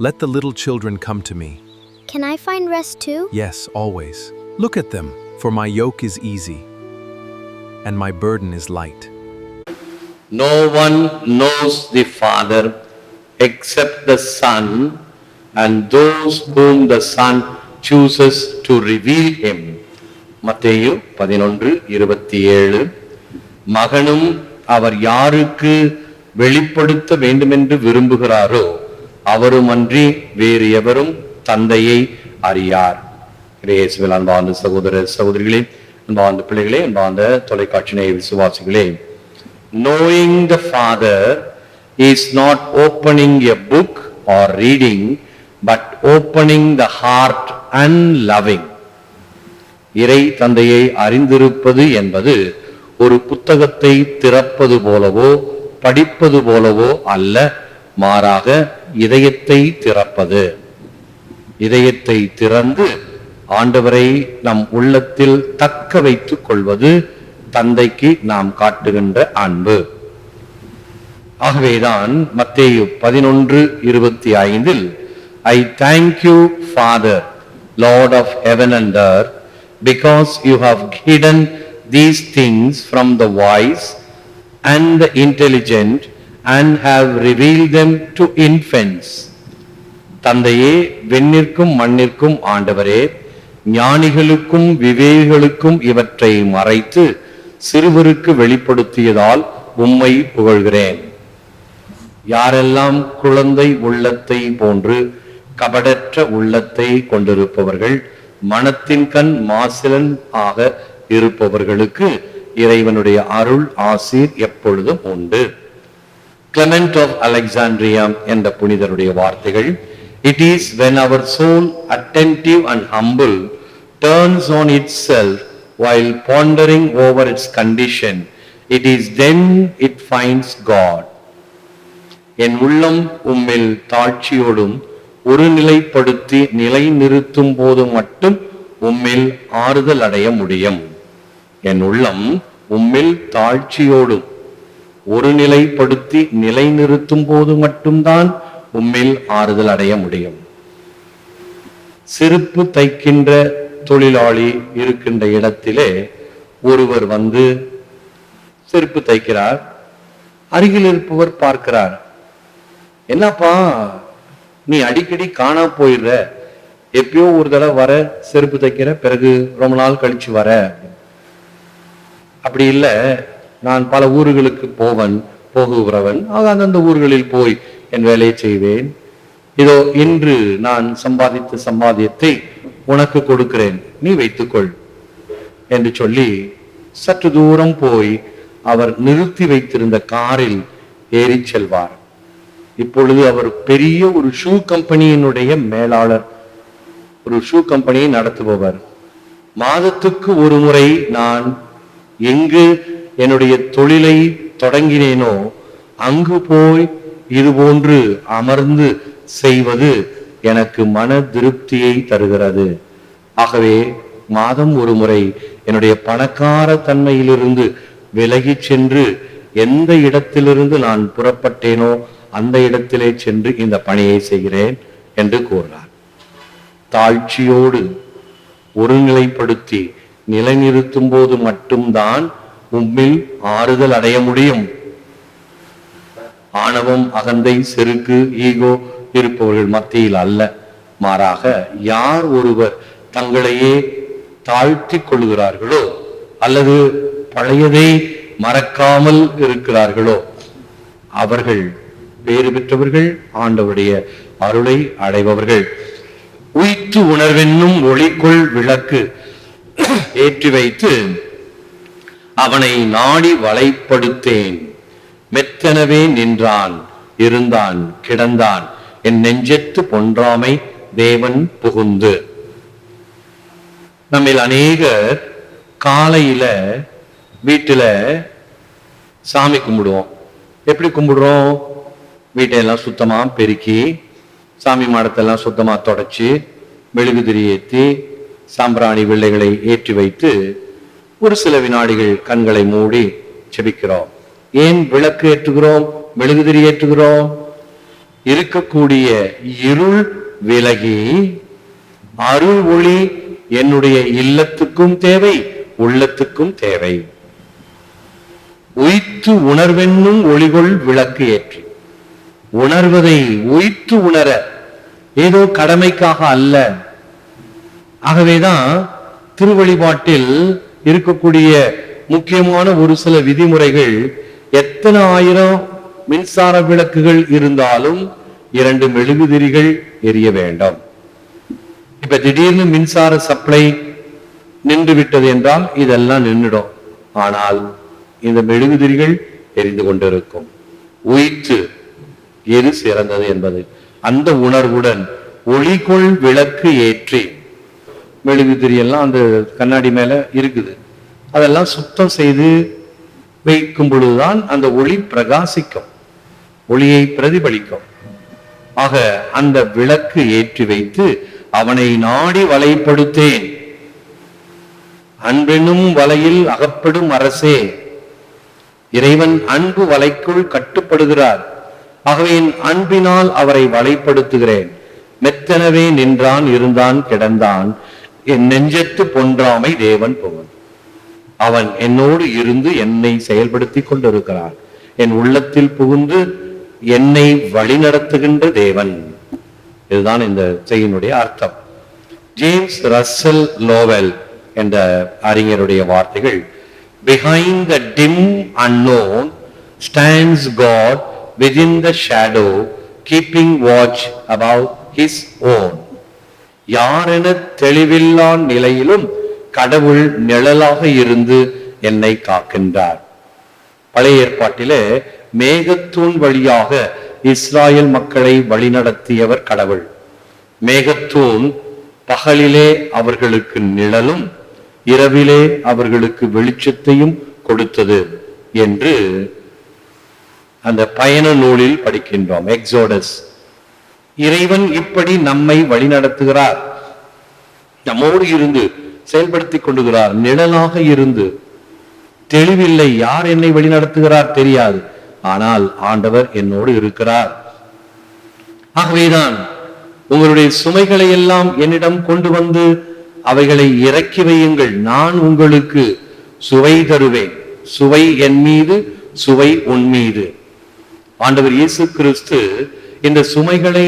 Let the little children come to me. Can I find rest too? Yes, always. Look at them, for my yoke is easy, and my burden is light. No one knows the Father except the Son, and those whom the Son chooses to reveal him. மத்தேயு 11:27. மகனும் அவர் யாருக்கு வெளிப்படுத்த வேண்டுமென்று விரும்புகிறாரோ அவருமன்றி வேறு எவரும் தந்தையை அறியார். இயேசுவில் அன்பார்ந்த சகோதர சகோதரிகளே, அன்பார்ந்த பிள்ளைகளே, அன்பார்ந்த தொலைக்காட்சி நேய விசுவாசிகளே, knowing the Father is not opening a book or reading, but opening the heart and loving. இறை தந்தையை அறிந்திருப்பது என்பது ஒரு புத்தகத்தை திறப்பது போலவோ படிப்பது போலவோ அல்ல, மாறாக இதயத்தை திறப்பது. இதயத்தை திறந்து ஆண்டவரை நம் உள்ளத்தில் தக்க வைத்துக் கொள்வது தந்தைக்கு நாம் காட்டுகின்ற அன்பு. ஆகவேதான் மத்தேயு 11:25 I thank you, Father, Lord of heaven and earth, because you have hidden these things from the wise and the intelligent and have revealed them to infants. தந்தையே, வெண்ணிற்கும் மண்ணிற்கும் ஆண்டவரே, ஞானிகளுக்கும் விவேகிகளுக்கும் இவற்றை மறைத்து சிறுவருக்கு வெளிப்படுத்தியதால் உம்மை புகழ்கிறேன். யாரெல்லாம் குழந்தை உள்ளத்தை போன்று கபடற்ற உள்ளத்தை கொண்டிருப்பவர்கள், மனத்தின் கண் மாசிலன் ஆக இருப்பவர்களுக்கு இறைவனுடைய அருள் ஆசீர் எப்பொழுதும் உண்டு. கிளமெண்ட் ஆஃப் அலெக்சாண்ட்ரியா என்ற புனிதருடைய வார்த்தைகள், it is when our soul, attentive and humble, turns on itself while pondering over its condition, it is then it finds God. என் உள்ளம் உம்மில் தாழ்ச்சியோடும் ஒருநிலைப்படுத்தி நிலை நிறுத்தும் போது மட்டும் உம்மில் ஆறுதல் அடைய முடியும். என் உள்ளம் உம்மில் தாழ்ச்சியோடும் ஒருநிலைப்படுத்தி நிலை நிறுத்தும் போது மட்டும்தான் உம்மில் ஆறுதல் அடைய முடியும். செருப்பு தைக்கின்ற தொழிலாளி இருக்கின்ற இடத்திலே ஒருவர் வந்து செருப்பு தைக்கிறார். அருகில் இருப்பவர் பார்க்கிறார், என்னப்பா நீ அடிக்கடி காணா போயிடுற, எப்பயோ ஒரு தடவை வர செருப்பு தைக்கிற, பிறகு ரொம்ப நாள் கழிச்சு வர. அப்படி இல்லை, நான் பல ஊர்களுக்கு போகுகிறவன், அந்தந்த ஊர்களில் போய் என் வேலையை செய்வேன். இதோ இன்று நான் சம்பாதித்த சம்பாத்தியத்தை உனக்கு கொடுக்கிறேன், நீ வைத்துக்கொள் என்று சொல்லி சற்று தூரம் போய் அவர் நிறுத்தி வைத்திருந்த காரில் ஏறி செல்வார். இப்பொழுது அவர் பெரிய ஒரு ஷூ கம்பெனியினுடைய மேலாளர், ஒரு ஷூ கம்பெனியை நடத்துபவர். மாதத்துக்கு ஒரு முறை நான் எங்கு என்னுடைய தொழிலை தொடங்கினேனோ அங்கு போய் இது போன்று அமர்ந்து செய்வது எனக்கு மன திருப்தியை தருகிறது. ஆகவே மாதம் ஒரு முறை என்னுடைய பணக்கார தன்மையிலிருந்து விலகி சென்று எந்த இடத்திலிருந்து நான் புறப்பட்டேனோ அந்த இடத்திலே சென்று இந்த பணியை செய்கிறேன் என்று கூறினார். தாழ்ச்சியோடு ஒருநிலைப்படுத்தி நிலைநிறுத்தும் போது மட்டும்தான் உம்மில் ஆறுதல் அடைய முடியும். ஆணவம், அகந்தை, செருக்கு, ஈகோ இருப்பவர்கள் மத்தியில் அல்ல, மாறாக யார் ஒருவர் தங்களையே தாழ்த்தி கொள்கிறார்களோ அல்லது பழையதை மறக்காமல் இருக்கிறார்களோ அவர்கள் பேறு பெற்றவர்கள், ஆண்டவருடைய அருளை அடைபவர்கள். உயிர்த்து உணர்வென்னும் ஒளிக்குள் விளக்கு ஏற்றி வைத்து அவனை நாடி வலைப்படுத்தேன். மெத்தனவே நின்றான், இருந்தான், கிடந்தான், என் நெஞ்சத்து பொன்றாமை தேவன் புகுந்து. நம்மில் அநேகர் காலையில வீட்டுல சாமி கும்பிடுவோம். எப்படி கும்பிடுறோம்? வீட்டையெல்லாம் சுத்தமா பெருக்கி, சாமி மாடத்தெல்லாம் சுத்தமா தொடச்சி, மெழுகுதிரி ஏற்றி, சாம்பிராணி வெள்ளைகளை ஏற்றி வைத்து ஒரு சில வினாடிகள் கண்களை மூடி செபிக்கிறோம். ஏன் விளக்கு ஏற்றுகிறோம், மெழுகுதிரி ஏற்றுகிறோம்? இருக்கக்கூடிய இருள் விலகி அருள் ஒளி என்னுடைய இல்லத்துக்கும் தேவை, உள்ளத்துக்கும் தேவை. உய்த்து உணர்வென்னும் ஒளிகொள் விளக்கு ஏற்றி, உணர்வதை உய்த்து உணர, ஏதோ கடமைக்காக அல்ல. ஆகவேதான் திருவழிபாட்டில் இருக்கக்கூடிய முக்கியமான ஒரு சில விதிமுறைகள், எத்தனை ஆயிரம் மின்சார விளக்குகள் இருந்தாலும் 2 மெழுகுதிரிகள் எரிய வேண்டும். இப்ப திடீர்னு மின்சார சப்ளை நின்று விட்டது என்றால் இதெல்லாம் நின்றுடும். ஆனால் இந்த மெழுகுதிரிகள் எரிந்து கொண்டிருக்கும். உயிர்த்து எது சிறந்தது என்பது அந்த உணர்வுடன் ஒளிகொள் விளக்கு ஏற்றி, மெழுகுதிரி எல்லாம் அந்த கண்ணாடி மேல இருக்குது, அதெல்லாம் சுத்தம் செய்து வைக்கும் பொழுதுதான் அந்த ஒளி பிரகாசிக்கும், ஒளியை பிரதிபலிக்கும். ஆக அந்த விளக்கு ஏற்றி வைத்து அவனை நாடி வலைப்படுத்தேன், அன்பெனும் வலையில் அகப்படும் அரசே. இறைவன் அன்பு வலைக்குள் கட்டுப்படுகிறார். ஆகவே என் அன்பினால் அவரை வலைப்படுத்துகிறேன். மெத்தனவே நின்றான், இருந்தான், கிடந்தான், என் நெஞ்சத்து பொன்றாமை தேவன் புகழ். அவன் என்னோடு இருந்து என்னை செயல்படுத்தி கொண்டிருக்கிறான். என் உள்ளத்தில் புகுந்து என்னை வழிநடத்துகின்ற தேவன். இதுதான் இந்த செய்தியினுடைய அர்த்தம். ஜேம்ஸ் ரசல் லோவெல் என்ற அறிஞருடைய வார்த்தைகள், behind the dim unknown stands God within the shadow, keeping watch about his own. யாரென தெளிவில்லா நிலையிலும் கடவுள் நிழலாக இருந்து என்னை காக்கின்றார். பழைய ஏற்பாட்டிலே மேகத்தூண் வழியாக இஸ்ராயல் மக்களை வழிநடத்தியவர் கடவுள். மேகத்தூண் பகலிலே அவர்களுக்கு நிழலும் இரவிலே அவர்களுக்கு வெளிச்சத்தையும் கொடுத்தது என்று அந்த பயண நூலில் படிக்கின்றோம், எக்ஸோடஸ். இறைவன் இப்படி நம்மை வழிநடத்துகிறார், நம்மோடு இருந்து செயல்படுத்தி கொண்டுகிறார், நிழலாக இருந்து. தெளிவில்லை, யார் என்னை வழிநடத்துகிறார் தெரியாது, ஆனால் ஆண்டவர் என்னோடு இருக்கிறார். ஆகவேதான் உங்களுடைய சுமைகளை எல்லாம் என்னிடம் கொண்டு வந்து அவைகளை இறக்கி வையுங்கள், நான் உங்களுக்கு சுவை தருவேன். சுவை என் மீது, சுவை உன் மீது. ஆண்டவர் இயேசு கிறிஸ்து இந்த சுமைகளை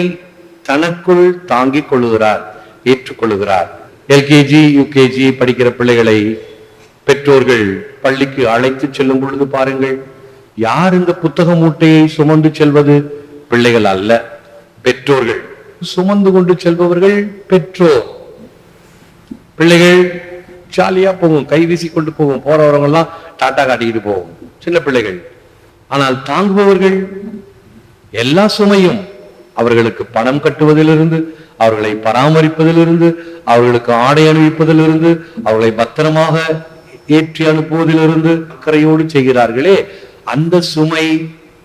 தனக்குள் தாங்கிக் கொள்ளுகிறார், ஏற்றுக்கொள்ளுகிறார். எல்கேஜி யூகேஜி படிக்கிற பிள்ளைகளை பெற்றோர்கள் பள்ளிக்கு அழைத்து செல்லும் பொழுது பாருங்கள், யார் இந்த புத்தக மூட்டையை சுமந்து செல்வது? பிள்ளைகள் அல்ல, பெற்றோர்கள். சுமந்து கொண்டு செல்பவர்கள் பெற்றோர். பிள்ளைகள் ஜாலியா போகும், கை வீசி கொண்டு போகும், போறவங்க எல்லாம் டாட்டா காட்டிக்கிட்டு போகும், சின்ன பிள்ளைகள். ஆனால் தாங்குபவர்கள் எல்லா சுமையும் அவர்களுக்கு பணம் கட்டுவதிலிருந்து, அவர்களை பராமரிப்பதிலிருந்து, அவர்களுக்கு ஆடை அணிவிப்பதிலிருந்து, அவர்களை பத்திரமாக ஏற்றி அனுப்புவதிலிருந்து அக்கறையோடு செய்கிறார்களே, அந்த சுமை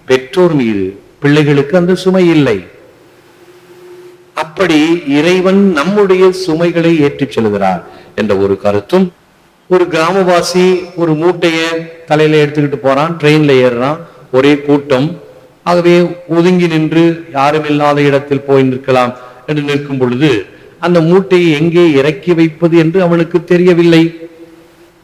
பெற்றோர் மீது. பிள்ளைகளுக்கு அந்த சுமை இல்லை. அப்படி இறைவன் நம்முடைய சுமைகளை ஏற்றிச் செல்கிறார் என்ற ஒரு கருத்தும். ஒரு கிராமவாசி ஒரு மூட்டைய தலையில எடுத்துக்கிட்டு போறான், ட்ரெயின்ல ஏறுறான், ஒரே கூட்டம். ஆகவே ஒதுங்கி நின்று யாரும் இல்லாத இடத்தில் போய் நிற்கலாம் என்று நிற்கும் பொழுது அந்த மூட்டையை எங்கே இறக்கி வைப்பது என்று அவனுக்கு தெரியவில்லை.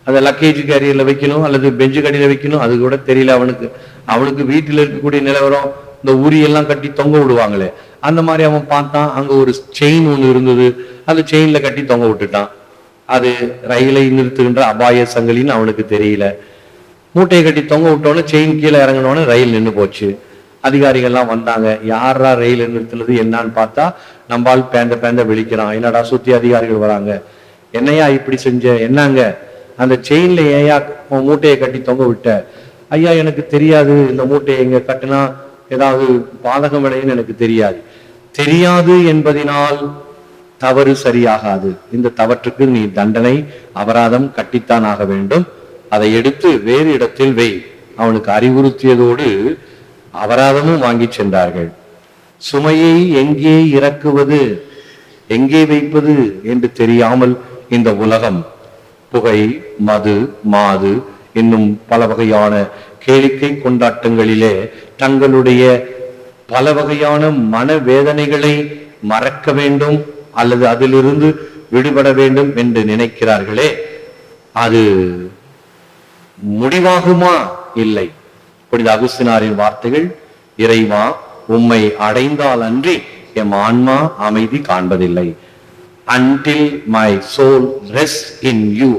அதை லக்கேஜ் கேரியர்ல வைக்கணும் அல்லது பெஞ்சு கடியில வைக்கணும், அது கூட தெரியல அவனுக்கு. அவனுக்கு வீட்டில் இருக்கக்கூடிய நிலவரம், இந்த உரியெல்லாம் கட்டி தொங்க விடுவாங்களே, அந்த மாதிரி அவன் பார்த்தான். அங்க ஒரு செயின் ஒண்ணு இருந்தது, அந்த செயின்ல கட்டி தொங்க விட்டுட்டான். அது ரயிலை நிறுத்துகின்ற அபாய சங்கிலின்னு அவனுக்கு தெரியல. மூட்டையை கட்டி தொங்க விட்டோன்னு செயின் கீழே இறங்கினோன்னு ரயில் நின்று போச்சு. அதிகாரிகள்லாம் வந்தாங்க, யாரா ரயில் நிறுத்துனது என்னன்னு பார்த்தா நம்பால் பேந்த விழிக்கிறான். என்னடா சுத்தி அதிகாரிகள் வராங்க, என்னையா இப்படி செஞ்ச, என்னங்க அந்த செயின்ல ஏயா மூட்டையை கட்டி தொங்க விட்ட? ஐயா எனக்கு தெரியாது, இந்த மூட்டையை எங்க கட்டினா ஏதாவது பாதகம் விளையுன்னு எனக்கு தெரியாது. தெரியாது என்பதனால் தவறு சரியாகாது. இந்த தவற்றுக்கு நீ தண்டனை அபராதம் கட்டித்தான் ஆக வேண்டும். அதை எடுத்து வேறு இடத்தில் வை. அவனுக்கு அறிவுறுத்தியதோடு அபராதமும் வாங்கி சென்றார்கள். சுமையை எங்கே இறக்குவது, எங்கே வைப்பது என்று தெரியாமல் இந்த உலகம் புகை, மது, மாது இன்னும் பல வகையான கேளிக்கை கொண்டாட்டங்களிலே தங்களுடைய பல வகையான மனவேதனைகளை மறக்க வேண்டும் அல்லது அதிலிருந்து விடுபட வேண்டும் என்று நினைக்கிறார்களே, அது முடிவாகுமா? இல்லை. புனித அகுஸ்தினாரின் வார்த்தைகள், இறைவா உம்மை அடைந்தால் அன்றி எம் ஆன்மா அமைதி காண்பதில்லை. Until my soul rests in you,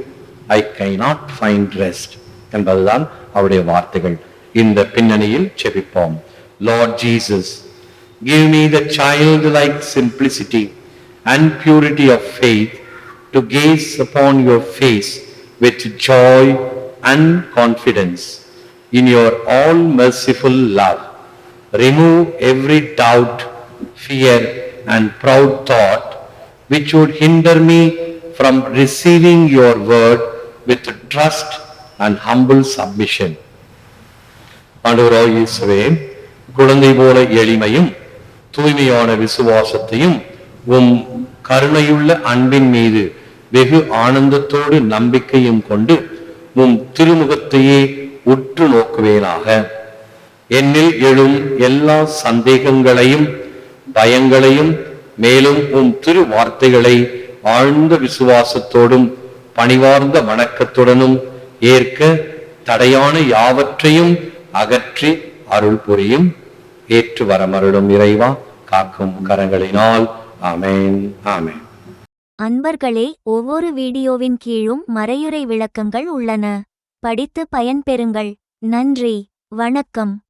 I cannot find rest என்பதுதான் அவருடைய வார்த்தைகள். இந்த பின்னணியில் செபிப்போம். Lord Jesus, give me the childlike simplicity and purity of faith to gaze upon your face with joy and confidence in your all merciful love. Remove every doubt, fear and proud thought which would hinder me from receiving your word with trust and humble submission. ஆண்டவராகிய இயேசுவே, குழந்தை போல எளிமையும் தூய்மையான விசுவாசத்தையும் உம் கருணையுள்ள அன்பின் மீது வெகு ஆனந்தத்தோடு நம்பிக்கையும் கொண்டு உம் திருமுகத்தையே உற்று நோக்குவேனாக. என்னில் எழும் எல்லா சந்தேகங்களையும் பயங்களையும் மேலும் உம் திரு வார்த்தைகளை ஆழ்ந்த விசுவாசத்தோடும் பணிவார்ந்த வணக்கத்துடனும் ஏற்க தடையான யாவற்றையும் அகற்றி அருள் புரியும். ஏற்று வரமருளும் இறைவா, காக்கும் கரங்களினால். ஆமென், ஆமென். அன்பர்களே, ஒவ்வொரு வீடியோவின் கீழும் மறையுரை விளக்கங்கள் உள்ளன. படித்து பயன்பெறுங்கள். நன்றி, வணக்கம்.